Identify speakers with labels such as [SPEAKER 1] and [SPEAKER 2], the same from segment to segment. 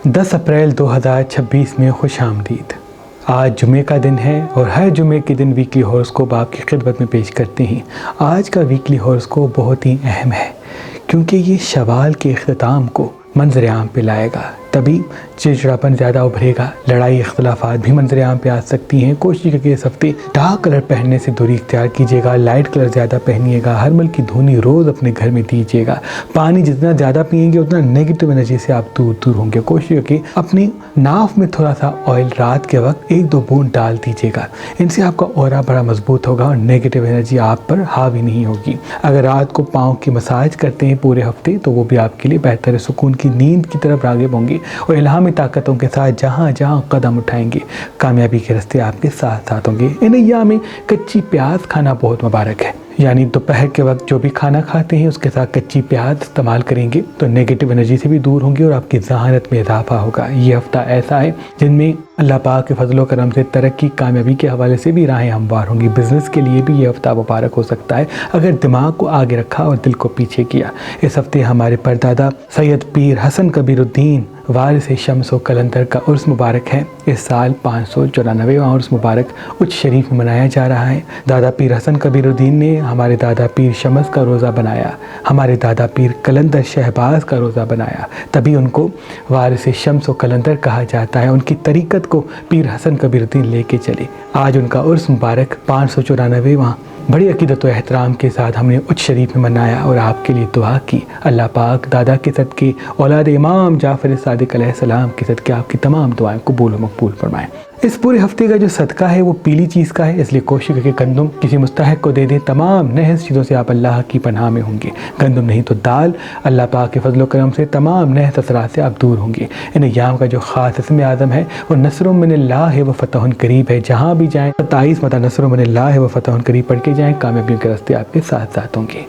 [SPEAKER 1] 10 अप्रैल 2026 में खुश आमदीद। आज जुमे का दिन है और हर जुमे के दिन वीकली हॉरोस्कोप आपकी खिदमत में पेश करते हैं। आज का वीकली हॉरोस्कोप बहुत ही अहम है क्योंकि ये शवाल के इख्तिताम को मंजर आम पे लाएगा, तभी चिड़चिड़ापन ज़्यादा उभरेगा, लड़ाई इख्तलाफात भी मंजर आम पे आ सकती हैं। कोशिश करके इस हफ्ते डार्क कलर पहनने से दूरी इख्तियार कीजिएगा, लाइट कलर ज़्यादा पहनिएगा, हर्बल की धुनी रोज़ अपने घर में दीजिएगा। पानी जितना ज़्यादा पिएंगे उतना नेगेटिव एनर्जी से आप दूर दूर होंगे। कोशिश करके अपनी नाफ में थोड़ा सा ऑयल रात के वक्त 1-2 बूंद डाल दीजिएगा, इनसे आपका ऑरा बड़ा मजबूत होगा और नेगेटिव एनर्जी आप पर हावी नहीं होगी। अगर रात को पाँव की मसाज करते हैं पूरे हफ्ते तो वो भी आपके लिए बेहतर है। सुकून की नींद की तरफ राग़िब होंगे और इल्हामी ताकतों के साथ जहाँ जहाँ कदम उठाएंगे कामयाबी के रास्ते आपके साथ साथ होंगे। इन अय्याम में कच्ची प्याज खाना बहुत मुबारक है, यानी दोपहर के वक्त जो भी खाना खाते हैं उसके साथ कच्ची प्याज इस्तेमाल करेंगे तो नेगेटिव एनर्जी से भी दूर होंगे और आपकी ज़हानत में इजाफा होगा। ये हफ्ता ऐसा है जिनमें अल्लाह पाक के फजल व करम से तरक्की कामयाबी के हवाले से भी राहें हमवार होंगी। बिज़नेस के लिए भी ये हफ्ता मुबारक हो सकता है अगर दिमाग को आगे रखा और दिल को पीछे किया। इस हफ्ते हमारे परदादा सैयद पीर हसन कबीरुद्दीन वारिस शम्स व कलंदर का उर्स मुबारक है। इस साल 594वां उर्स मुबारक उच्च शरीफ में मनाया जा रहा है। दादा पीर हसन कबीरुद्दीन ने हमारे दादा पीर शम्स का रोज़ा बनाया, हमारे दादा पीर कलंदर शहबाज का रोज़ा बनाया, तभी उनको वारिस शम्स व कलंदर कहा जाता है। उनकी तरीक़त को पीर हसन कबीरुद्दीन लेके चले। आज उनका उर्स मुबारक 594वां बड़ी अकीदत व एहतराम के साथ हमने उच्च शरीफ में मनाया और आपके लिए दुआ की। अल्लाह पाक दादा के सदके औलाद इमाम जाफ़र सादिक अलैहिस्सलाम के सदके आपकी तमाम दुआएं कबूल व मकबूल फरमाएं। इस पूरे हफ्ते का जो सदका है वो पीली चीज़ का है, इसलिए कोशिश करके गंदम किसी मुस्तहक को दे दें। तमाम नहस चीज़ों से आप अल्लाह की पनाह में होंगे। गंदम नहीं तो दाल। अल्लाह पाक के फजल व करम से तमाम नहस असरात से आप दूर होंगे। इन अय्याम का जो ख़ास इसम आज़म है वो नस्रुम मिनल्लाहि व फ़तहुन करीब है। जहाँ भी जाएँ 27 मता नस्रुम मिनल्लाहि व फ़तहुन करीब पढ़ के जाएँ, कामयाबियों के रास्ते आपके साथ साथ होंगे।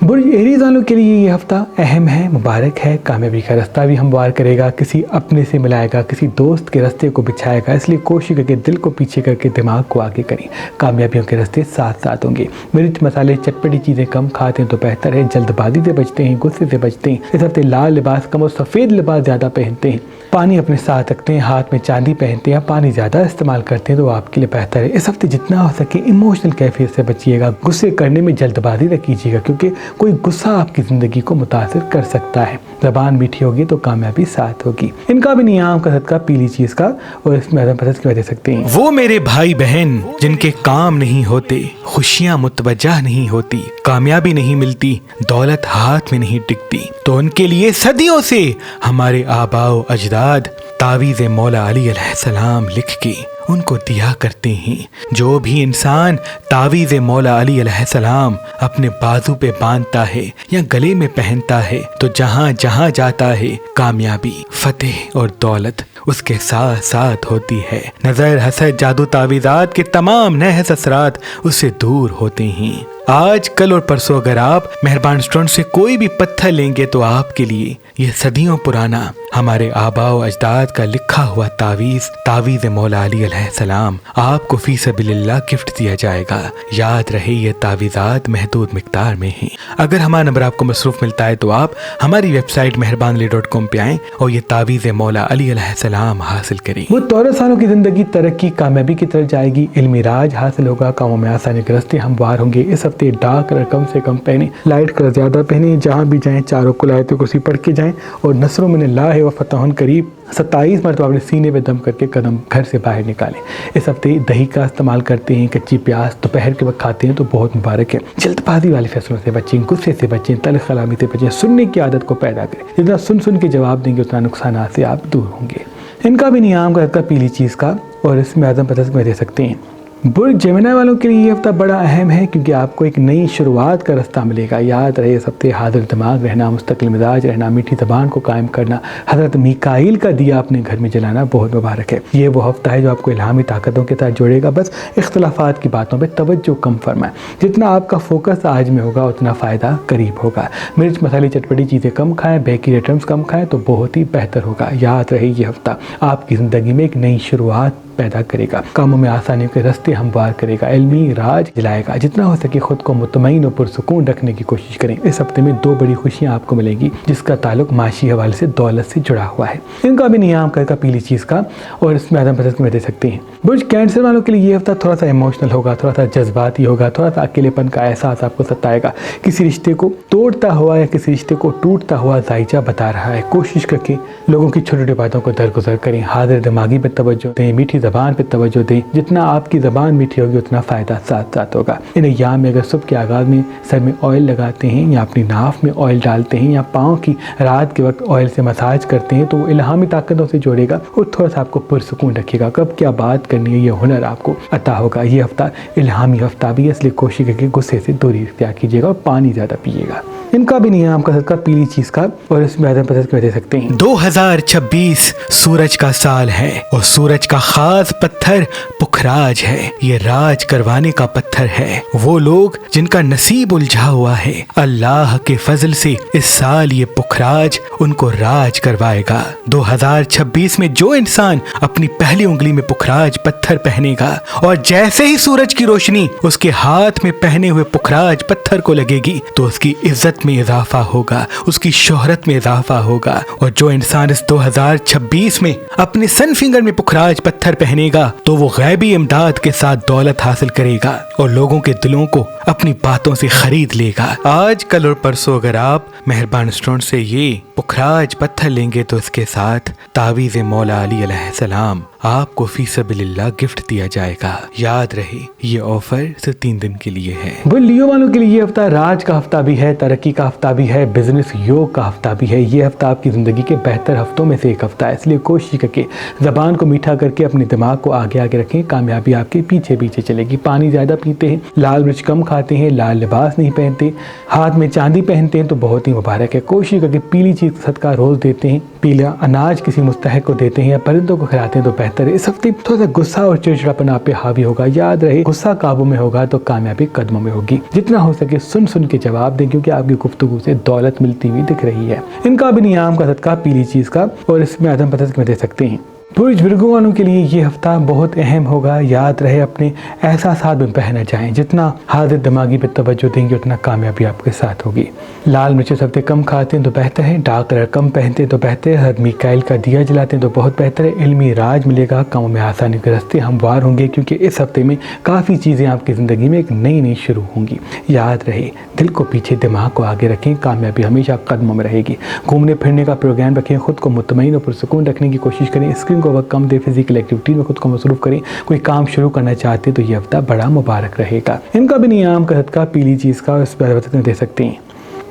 [SPEAKER 1] बुर्ज एरीज़ वालों के लिए ये हफ्ता अहम है, मुबारक है। कामयाबी का रास्ता भी हमवार करेगा, किसी अपने से मिलाएगा, किसी दोस्त के रास्ते को बिछाएगा। इसलिए कोशिश करके दिल को पीछे करके दिमाग को आगे करें, कामयाबियों के रास्ते साथ साथ होंगे। मिर्च मसाले चटपटी चीज़ें कम खाते हैं तो बेहतर है। जल्दबाजी से बचते हैं, गुस्से से बचते हैं। इस हफ्ते लाल लिबास कम और सफ़ेद लिबास ज़्यादा पहनते हैं। पानी अपने साथ रखते हैं, हाथ में चांदी पहनते हैं, पानी ज़्यादा इस्तेमाल करते हैं तो आपके लिए बेहतर है। इस हफ्ते जितना हो सके इमोशनल कैफियत से बचिएगा, गुस्से करने में जल्दबाजी न कीजिएगा क्योंकि कोई गुस्सा आपकी ज़िंदगी को मुतासिर कर सकता है। ज़बान मीठी होगी तो कामयाबी साथ होगी। इनका भी नियाम का सदका पीली चीज़ का और इसमें आदम पसंद की वजह सकते हैं।
[SPEAKER 2] वो मेरे भाई बहन जिनके काम नहीं होते, खुशियाँ मुतवज्जा नहीं होती, कामयाबी नहीं मिलती, दौलत हाथ में नहीं टिकती, तो उनके लिए सदियों से हमारे आबाओ अजदाद तावीज़ मौला अली अलैहिस्सलाम लिख के उनको दिया करते हैं। जो भी इंसान तावीज़ मौला अली अलैहिस्सलाम अपने बाजू पे बांधता है या गले में पहनता है तो जहाँ जहाँ जाता है कामयाबी, फतेह और दौलत उसके साथ साथ होती है। नज़र हसद जादू तावीज़ात के तमाम नहस असरात उससे दूर होते हैं। आज कल और परसों अगर आप मेहरबान स्टोन से कोई भी पत्थर लेंगे तो आपके लिए ये सदियों पुराना हमारे आबाओ अजदाद का लिखा हुआ तावीज़ मौला अली अलैहिस्सलाम आपको फी सबिलिल्लाह गिफ्ट दिया जाएगा। याद रहे ये तावीज़ात महदूद मिकदार में हैं। अगर हमारा नंबर आपको मसरूफ़ मिलता है तो आप हमारी वेबसाइट मेहरबानली.com पे आएँ और ये तावीज़ मौला अली अलैहिस्सलाम हासिल करें।
[SPEAKER 1] वो 14 सालों की ज़िंदगी तरक्की कामयाबी की तरफ जाएगी, इल्मी राज हासिल होगा, कामों में आसानी के रास्ते हमवार होंगे। इस हफ्ते डार्क कलर कम से कम पहने, लाइट कलर ज़्यादा पहने। जहाँ भी जाएँ चारों कुल आयतों को पढ़ के जाएँ और नस्रुम मिनल्लाहि व फ़तहुन करीब 27 मरतबा अपने सीने पे दम करके कदम घर से बाहर निकालें। इस हफ्ते दही का इस्तेमाल करते हैं, कच्ची प्याज दोपहर के वक्त खाते हैं तो बहुत मुबारक है। जल्दबाजी वाले फैसलों से बचें, गुस्से से बचें, तल्ख़ कलामी से बचें, सुनने की आदत को पैदा करें। जितना सुन के जवाब देंगे उतना नुकसान से आप दूर होंगे। इनका भी नियाम का पीली चीज़ का और इसमें आदम पसंद में दे सकते हैं। बुर्ज जेमिनी वालों के लिए ये हफ्ता बड़ा अहम है क्योंकि आपको एक नई शुरुआत का रास्ता मिलेगा। याद रहे इस हफ्ते हाजिर दिमाग रहना, मुस्तकिल मिजाज रहना, मीठी ज़बान को कायम करना, हज़रत मीकाईल का दिया अपने घर में जलाना बहुत मुबारक है। ये वो हफ्ता है जो आपको इल्हामी ताकतों के साथ जोड़ेगा। बस इख्तलाफात की बातों पर तवज्जो कम फरमाएं। जितना आपका फोकस आज में होगा उतना फ़ायदा करीब होगा। मिर्च मसाले चटपटी चीज़ें कम खाएँ, बेकरी आइटम्स कम खाएँ तो बहुत ही बेहतर होगा। याद रहे ये हफ्ता आपकी ज़िंदगी में एक नई शुरुआत پیدا کرے گا، کاموں میں آسانی کے راستے ہموار کرے گا، علمی راج دلائے گا۔ جتنا ہو سکے خود کو مطمئن اور پرسکون رکھنے کی کوشش کریں۔ اس ہفتے میں 2 بڑی خوشیاں آپ کو ملیں گی جس کا تعلق معاشی حوالے سے دولت سے جڑا ہوا ہے۔ ان کا بھی نیام کرے پیلی چیز کا، اور اس میں عدم پسند میں دے سکتے ہیں۔ برج کینسر والوں کے لیے یہ ہفتہ تھوڑا سا ایموشنل ہوگا، تھوڑا سا جذباتی ہوگا، تھوڑا سا اکیلے پن کا احساس آپ کو ستائے گا۔ کسی رشتے کو توڑتا ہوا یا کسی رشتے کو ٹوٹتا ہوا ذائچہ بتا رہا ہے۔ کوشش کر کے لوگوں کی چھوٹی چھوٹی باتوں کو درگزر کریں، حاضر دماغی پہ توجہ دیں، میٹھی زبان پہ توجہ دیں۔ جتنا آپ کی زبان میٹھی ہوگی اتنا فائدہ ساتھ ساتھ ہوگا۔ ان ایام میں اگر صبح کے آغاز میں سر میں آئل لگاتے ہیں یا اپنی ناف میں آئل ڈالتے ہیں یا پاؤں کی رات کے وقت آئل سے مساج کرتے ہیں تو وہ الہامی طاقتوں سے جوڑے گا اور تھوڑا سا آپ کو پرسکون رکھے گا۔ کب کیا بات کرنی ہے یہ ہنر آپ کو عطا ہوگا۔ یہ ہفتہ الہامی ہفتہ بھی ہے، اس لیے کوشش کر کے غصے سے دوری اختیار کیجیے گا اور پانی زیادہ پیے گا۔ ان کا بھی نیام کا صدقہ پیلی چیز کا، اور اس میں عدم پسند کے دے سکتے ہیں۔
[SPEAKER 2] 2026 سورج کا سال ہے اور سورج کا خاص پتھر پکھراج ہے۔ یہ راج کروانے کا پتھر ہے۔ وہ لوگ جن کا نصیب الجھا ہوا ہے، اللہ کے فضل سے اس سال یہ پکھراج ان کو راج کروائے گا۔ 2026 میں جو انسان اپنی پہلی انگلی میں پکھراج پتھر پہنے گا اور جیسے ہی سورج کی روشنی اس کے ہاتھ میں پہنے ہوئے پکھراج پتھر کو لگے گی تو اس کی عزت میں اضافہ ہوگا، اس کی شہرت میں اضافہ ہوگا۔ اور جو انسان اس 2026 میں اپنے سن فنگر میں پکھراج پتھر پہنے گا تو وہ غیبی امداد کے ساتھ دولت حاصل کرے گا اور لوگوں کے دلوں کو اپنی باتوں سے خرید لے گا۔ آج کل اور پرسوں اگر آپ مہربان اسٹون سے یہ پکھراج پتھر لیں گے تو اس کے ساتھ تعویذ مولا علی علیہ السلام آپ کو فی سبیل اللہ گفٹ دیا جائے گا۔ یاد رہے یہ آفر صرف 3 دن کے لیے ہے۔
[SPEAKER 1] وہ لیو والوں کے لیے یہ ہفتہ راج کا ہفتہ بھی ہے، ترقی کا ہفتہ بھی ہے، بزنس یوگ کا ہفتہ بھی ہے۔ یہ ہفتہ آپ کی زندگی کے بہتر ہفتوں میں سے ایک ہفتہ ہے، اس لیے کوشش کر کے زبان کو میٹھا کر کے اپنے دماغ کو آگے آگے رکھیں۔ کامیابی آپ کے پیچھے پیچھے چلے گی۔ پانی زیادہ پیتے ہیں، لال مرچ کم کھاتے ہیں، لال لباس نہیں پہنتے، ہاتھ میں چاندی پہنتے ہیں تو بہت ہی مبارک ہے۔ کوشش کر کے پیلی چیز کا صدقہ روز دیتے ہیں، پیلا اناج کسی مستحق کو دیتے ہیں یا پرندوں کو کھلاتے ہیں تو بہتر ہے۔ اس ہفتے تھوڑا سا غصہ اور چڑچڑاپن آپ پہ حاوی ہوگا۔ یاد رہے غصہ قابو میں ہوگا تو کامیابی قدموں میں ہوگی۔ جتنا ہو سکے سن سن کے جواب دیں کیونکہ آپ کی گفتگو سے دولت ملتی ہوئی دکھ رہی ہے۔ ان کا بھی نیام کا صدقہ پیلی چیز کا، اور اس میں عدم پسند میں دے سکتے ہیں۔ برج ورگو والوں کے لیے یہ ہفتہ بہت اہم ہوگا۔ یاد رہے اپنے احساسات میں بہہ نہ جائیں، جتنا حاضر دماغی پہ توجہ دیں گے اتنا کامیابی آپ کے ساتھ ہوگی۔ لال مرچ اس ہفتے کم کھاتے ہیں تو بہتر ہے، ڈارک کلر کم پہنتے ہیں تو بہتر ہے، حضرت میکائیل کا دیا جلاتے ہیں تو بہت بہتر ہے، علمی راج ملے گا، کاموں میں آسانی کے راستے ہموار ہوں گے کیونکہ اس ہفتے میں کافی چیزیں آپ کی زندگی میں ایک نئی شروع ہوں گی۔ یاد رہے دل کو پیچھے دماغ کو آگے رکھیں، کامیابی ہمیشہ قدموں میں رہے گی۔ گھومنے پھرنے کا پروگرام رکھیں، خود کو مطمئن اور پرسکون رکھنے کی کوشش کریں، اسکرین کو وقت کم دے، فزیکل ایکٹیویٹی میں خود کو مصروف کریں۔ کوئی کام شروع کرنا چاہتے تو یہ ہفتہ بڑا مبارک رہے گا۔ ان کا بھی نیام کا صدقہ پیلی چیز کا، اس پر دے سکتے ہیں۔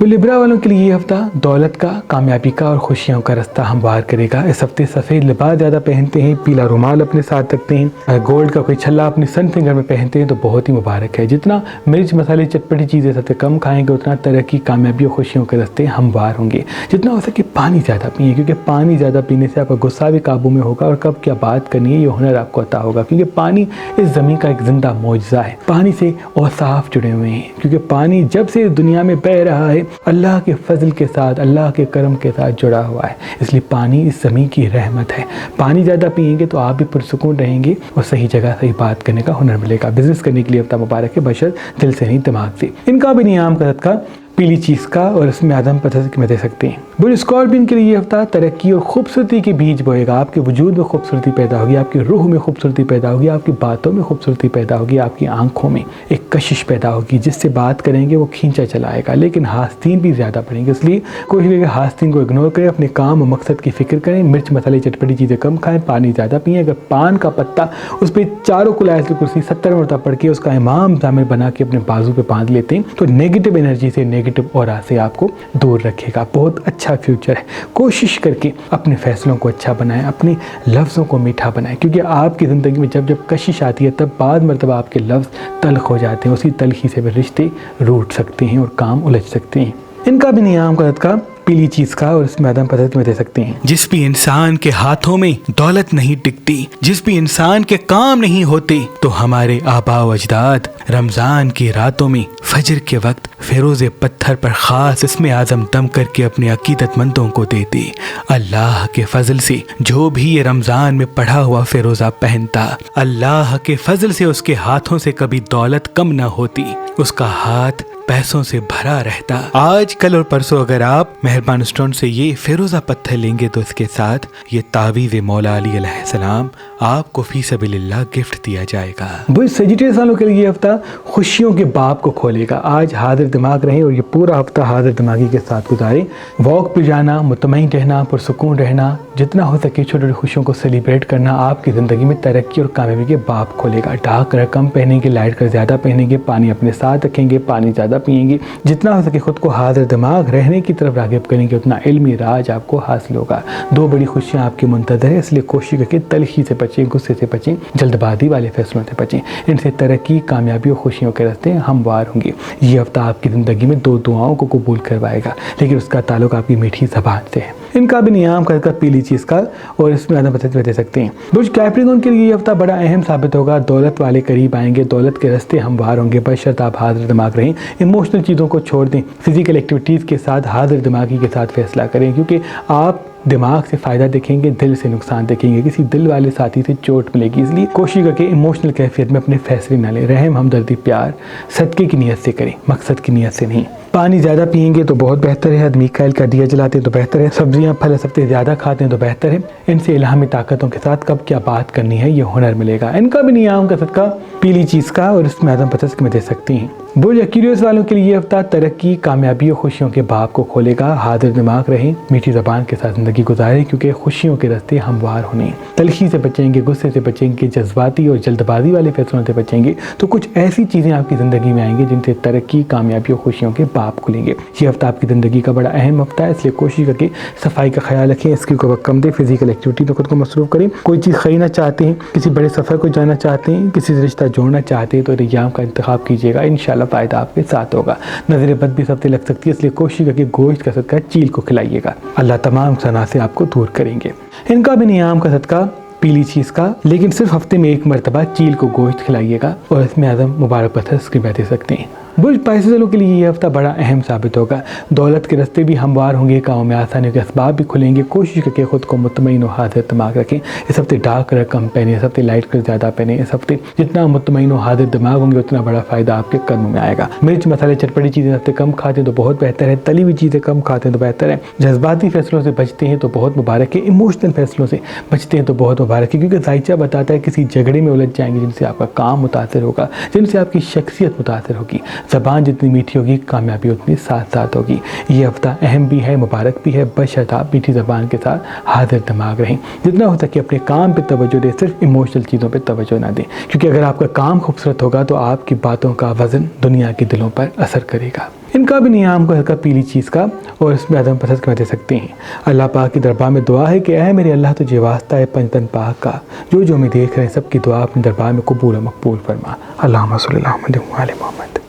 [SPEAKER 1] لبرا والوں کے لیے یہ ہفتہ دولت کا، کامیابی کا اور خوشیوں کا راستہ ہموار کرے گا۔ اس ہفتے سفید لباس زیادہ پہنتے ہیں، پیلا رومال اپنے ساتھ رکھتے ہیں، اگر گولڈ کا کوئی چھلا اپنی سن فنگر میں پہنتے ہیں تو بہت ہی مبارک ہے۔ جتنا مرچ مسالے چٹپٹی چیزیں سب سے کم کھائیں گے اتنا ترقی، کامیابی اور خوشیوں کے راستے ہموار ہوں گے۔ جتنا ہو سکے پانی زیادہ پئیں کیونکہ پانی زیادہ پینے سے آپ کا غصہ بھی قابو میں ہوگا اور کب کیا بات کرنی ہے یہ ہنر آپ کو عطا ہوگا کیونکہ پانی اس زمین کا ایک زندہ معجزہ ہے۔ پانی سے اوصاف جڑے ہوئے ہیں کیونکہ پانی جب سے دنیا میں بہہ رہا ہے اللہ کے فضل کے ساتھ، اللہ کے کرم کے ساتھ جڑا ہوا ہے، اس لیے پانی اس زمین کی رحمت ہے۔ پانی زیادہ پئیں گے تو آپ بھی پرسکون رہیں گے اور صحیح جگہ صحیح بات کرنے کا ہنر ملے گا۔ بزنس کرنے کے لیے ہفتہ مبارک ہے، بشرط دل سے نہیں دماغ سے۔ ان کا بھی نیام کا صدقہ پیلی چیز کا، اور اس میں عدم پسند میں دے سکتے ہیں۔ برج اسکارپین کے لیے یہ ہفتہ ترقی اور خوبصورتی کے بیج بوئے گا۔ آپ کے وجود میں خوبصورتی پیدا ہوگی، آپ کی روح میں خوبصورتی پیدا ہوگی، آپ کی باتوں میں خوبصورتی پیدا ہوگی، آپ کی آنکھوں میں ایک کشش پیدا ہوگی، جس سے بات کریں گے وہ کھینچا چلائے گا، لیکن حاسدین بھی زیادہ بڑھیں گے، اس لیے کوشش کریں کہ حاسدین کو اگنور کریں، اپنے کام اور مقصد کی فکر کریں، مرچ مسالے چٹپٹی چیزیں کم کھائیں، پانی زیادہ پئیں۔ اگر پان کا پتا اس پہ چاروں کل آیت الکرسی 70 مرتبہ پڑھ کے اس کا امام ضامن بنا کے اپنے بازو پہ باندھ لیتے ہیں تو نیگیٹو انرجی سے، نیگیٹو اورا سے آپ کو دور رکھے گا۔ بہت اچھا فیوچر ہے۔ کوشش کر کے اپنے فیصلوں کو اچھا بنائیں، اپنے لفظوں کو میٹھا بنائیں کیونکہ آپ کی زندگی میں جب کشش آتی ہے تب بعض مرتبہ آپ کے لفظ تلخ ہو جاتے ہیں، اسی تلخی سے بھی رشتے روٹ سکتے ہیں اور کام الجھ سکتے ہیں۔ ان کا بھی نیام کا صدقہ पीली चीज का और इसमें आदम पसंद में दे सकते हैं।
[SPEAKER 2] जिस भी इंसान के हाथों में दौलत नहीं टिकती, जिस भी इंसान के काम नहीं होते, तो हमारे आबा व अजदाद रमजान की रातों में फजर के वक्त फेरोज़े पत्थर पर खास इसमें आज़म दम करके अपने अकीदतमंदों को देते। अल्लाह के फजल से जो भी ये रमजान में पढ़ा हुआ फेरोज़ा पहनता, अल्लाह के फजल से उसके हाथों से कभी दौलत कम न होती, उसका हाथ पैसों से भरा रहता। आज कल और परसों अगर आप मेहरबान स्टोन से ये फेरोज़ा पत्थर लेंगे तो इसके साथ ये तावीज़ मौला अली अलैहिस्सलाम आपको फी सबीलिल्लाह गिफ्ट दिया जाएगा।
[SPEAKER 1] वो सेजिटेरियस वालों के लिए ये हफ्ता खुशियों के बाब को खोलेगा। आज हाजिर दिमाग रहें और ये पूरा हफ्ता हाजिर दिमागी के साथ गुजारें। वॉक पे जाना, मुतमईन रहना, पुरसुकून रहना, जितना हो सके छोटी छोटी खुशियों को सेलिब्रेट करना आपकी ज़िंदगी में तरक्की और कामयाबी के बाब खोलेगा। डार्क कलर कम पहनेंगे, लाइट कलर ज़्यादा पहनेंगे, पानी अपने साथ रखेंगे, पानी ज़्यादा पिएंगे, जितना हो सके खुद को हाजिर दिमाग रहने की तरफ राग़िब करेंगे, उतना इल्मी राज आपको हासिल होगा। दो बड़ी खुशियाँ आपकी मुंतज़र है, इसलिए कोशिश करके तलखी से बचें, गुस्से से बचें, जल्दबाजी वाले फैसलों से बचें। इनसे तरक्की, कामयाबी और खुशियों के रास्ते हमवार होंगे। ये हफ्ता आपकी ज़िंदगी में दो दुआओं को कबूल करवाएगा, लेकिन उसका ताल्लुक आपकी मीठी ज़बान से है। इनका भी नियाम करके पीली चीज़ का और इसमें आदम पसंद में दे सकते हैं। बुर्ज कैप्रिकॉर्न के लिए ये हफ्ता बड़ा अहम साबित होगा। दौलत वाले करीब आएंगे, दौलत के रास्ते हमवार होंगे, बशर्त आप हाजिर दिमाग रहें। इमोशनल चीज़ों को छोड़ दें, फिजिकल एक्टिविटीज़ के साथ हाजिर दिमागी के साथ फैसला करें, क्योंकि आप दिमाग से फ़ायदा देखेंगे, दिल से नुकसान देखेंगे, किसी दिल वाले साथी से चोट मिलेगी। इसलिए कोशिश करके इमोशनल कैफियत में अपने फैसले ना लें। रहम, हमदर्दी, प्यार सदक़े की नीयत से करें, मकसद की नीयत से नहीं। पानी ज़्यादा पिएंगे तो बहुत बेहतर है। मीकाइल का दिया जलाते हैं तो बेहतर है। सब्जियां फल सब्ज़ी ज़्यादा खाते हैं तो बेहतर है। इनसे इल्हामी ताकतों के साथ कब क्या बात करनी है ये हुनर मिलेगा। इनका भी नियाम का सदका पीली चीज़ का और इसमें आदम पसंद में दे सकती हैं। बुर्ज एक्वेरियस वालों के लिए ये हफ्ता तरक्की, कामयाबी और खुशियों के बाब को खोलेगा। हाजिर दिमाग रहें, मीठी ज़बान के साथ ज़िंदगी गुजारें, क्योंकि खुशियों के रास्ते हमवार होने। तलखी से बचेंगे, गुस्से से बचेंगे, जज्बाती और जल्दबाजी वाले फैसलों से बचेंगे, तो कुछ ऐसी चीज़ें आपकी ज़िंदगी में आएंगी जिनसे तरक्की, कामयाबी और खुशियों के बाब खुलेंगे। ये हफ्ता आपकी ज़िंदगी का बड़ा अहम हफ्ता है, इसलिए कोशिश करके सफाई का ख्याल रखें, स्किल को वक्त कम दें, फिजिकल एक्टिविटी तो खुद को मसरूफ़ करें। कोई चीज़ खरीदना चाहते हैं, किसी बड़े सफ़र को जाना चाहते हैं, किसी से रिश्ता जोड़ना चाहते हैं तो रियाम का इंतखाब कीजिएगा, इंशाल्लाह फ़ायदा आपके साथ होगा। नज़र बद भी सबसे लग सकती है, इसलिए कोशिश करके गोश्त का सदका चील को खिलाइएगा, अल्लाह तमाम सना से आपको दूर करेंगे। इनका भी नियाम का सदका पीली चीज़ का, लेकिन सिर्फ हफ्ते में एक मरतबा चील को गोश्त खिलाइएगा और इसमें आज़म मुबारक पत्थर स्क्रीन दे सकते हैं। बुर्ज पाइसेस वालों के लिए ये हफ्ता बड़ा अहम साबित होगा। दौलत के रास्ते भी हमवार होंगे, कामों में आसानियों के असबाब भी खुलेंगे। कोशिश करके खुद को मुतमईन और हाजिर दिमाग रखें। इस हफ्ते डार्क कलर कम पहने, इस हफ्ते लाइट कलर ज़्यादा पहने। इस हफ्ते जितना मुतमईन और हाजिर दिमाग होंगे उतना बड़ा फ़ायदा आपके कदमों में आएगा। मिर्च, मसाले, चटपटी चीज़ें इस हफ्ते कम खाते हैं तो बहुत बेहतर है। तली हुई चीज़ें कम खाते हैं तो बेहतर है। जज्बाती फैसलों से बचते हैं तो बहुत मुबारक है। इमोशनल फैसलों से बचते हैं तो बहुत मुबारक है, क्योंकि जायचा बताता है किसी झगड़े में उलझ जाएंगे जिनसे आपका काम मुतासर होगा, जिनसे आपकी शख्सियत मुतासर होगी। ज़बान जितनी मीठी होगी, कामयाबी उतनी साथ साथ होगी। ये हफ्ता अहम भी है, मुबारक भी है, बशर्त आप मीठी ज़बान के साथ हाजिर दिमाग रहें। जितना हो सके अपने काम पे तवज्जो दें, सिर्फ इमोशनल चीज़ों पे तवज्जो ना दें, क्योंकि अगर आपका काम खूबसूरत होगा तो आपकी बातों का वज़न दुनिया के दिलों पर असर करेगा। इनका भी नियाम का हल्का पीली चीज़ का और इसमें आदम पसंद कर दे सकते हैं। अल्लाह पाक की दरबार में दुआ है कि ऐ मेरे अल्लाह तुझे वास्ता है पंजतन पाक का, जो जो हमें देख रहे हैं सबकी दुआ अपने दरबार में कबूल और मकबूल फरमा। अल्लाहुम्मा सल्ली अला मुहम्मद व आले मुहम्मद।